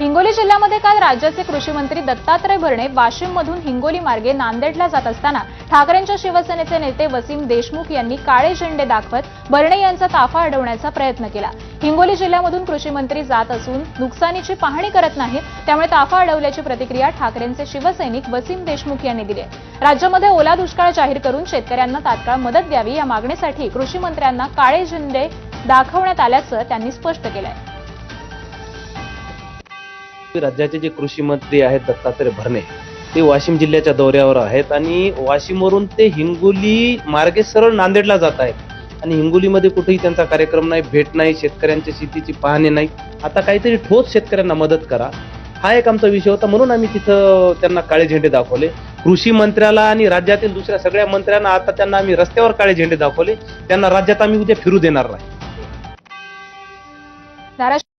हिंगोली जिल्ह्यामध्ये काल राज्याचे कृषी मंत्री दत्तात्रय भरणे वाशिममधून हिंगोली मार्गे नांदेडला जात असताना ठाकरेंच्या शिवसेनेचे नेते वसीम देशमुख यांनी काळे झेंडे दाखवत भरणे यांचा ताफा अडवण्याचा प्रयत्न केला। हिंगोली जिल्ह्यामधून कृषी मंत्री जात असून नुकसानीची पाहणी करत नाहीत, त्यामुळे ताफा अडवल्याची प्रतिक्रिया ठाकरेंचे शिवसैनिक वसीम देशमुख यांनी दिली आहे। राज्यामध्ये ओला दुष्काळ जाहीर करून शेतकऱ्यांना तात्काळ मदत द्यावी या मागणीसाठी कृषी मंत्र्यांना काळे झेंडे दाखवण्यात आल्याचं त्यांनी स्पष्ट केलं आहे। राज्याचे जे कृषी मंत्री आहेत दत्तात्रय भरणे ते वाशिम जिल्ह्याच्या दौऱ्यावर आहेत आणि वाशिमवरून ते हिंगोली मार्गे सरळ नांदेडला जात आहेत आणि हिंगोलीमध्ये कुठेही त्यांचा कार्यक्रम नाही, भेट नाही, शेतकऱ्यांच्या शेतीची पाहणी नाही। आता काहीतरी ठोस शेतकऱ्यांना मदत करा हा एक आमचा विषय होता, म्हणून आम्ही तिथं त्यांना काळे झेंडे दाखवले। कृषी मंत्र्याला आणि राज्यातील दुसऱ्या सगळ्या मंत्र्यांना आता त्यांना आम्ही रस्त्यावर काळे झेंडे दाखवले। त्यांना राज्यात आम्ही उद्या फिरू देणार नाही।